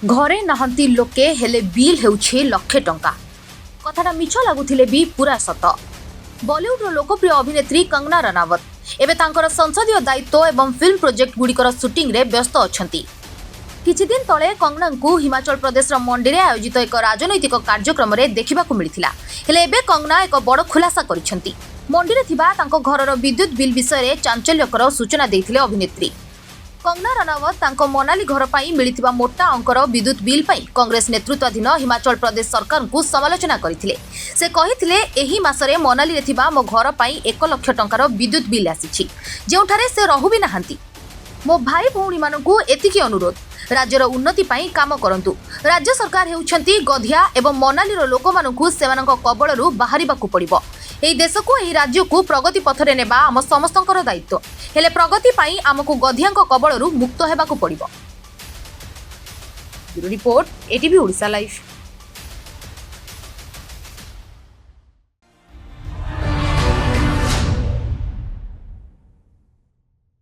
घरे नाहंती लोके हेले बिल हेउछे लक्षे टंका। कथाटा मिछ लागुथिले भी पूरा सत। बॉलीवुड लोकप्रिय अभिनेत्री कंगना रनावत एबे तांकर संसदीय दायित्व एवं फिल्म प्रोजेक्ट गुड़िकर सुटिंग रे व्यस्त अछंती। किछि दिन तले कंगना को हिमाचल प्रदेश मंडी रे आयोजित एक राजनैतिक कार्यक्रम रे देखिबाकू मिलिथिला। हेले एबे कंगना एक बड़ खुलासा करिसेंती। मंडी रे थिबा तांको घरर विद्युत बिल विषय रे चांचल्यकर सूचना देथिले अभिनेत्री। कंगना रनावत तांको मनाली घर पाई मिलिथिबा मोटा अंकर विद्युत बिल पाई कांग्रेस नेतृत्वाधीन हिमाचल प्रदेश सरकार को समालोचना करथिले। से कहिथिले एही मासरे मनाली रे थिबा मो घर पाई 1 लाख टंकार विद्युत बिल आसीछि, जेउठारे से रहु भी नाहंती। मो भाई भौणी मानकू एतिकी अनुरोध, राज्यर उन्नति पाई काम करंतु। राज्य सरकार हेउछंती गधिया एवं मनाली रो लोक मानकू सेमानक कबळरू बाहरिबाकू पड़िबो। एही देश को एही राज्य को प्रगति पथरे नेबा आम समस्तंकर दायित्व। हेले प्रगति पाई आमकू गधियांक कबळरू मुक्त हेबाकू पड़िबो। Bureau report ETV Odisha live.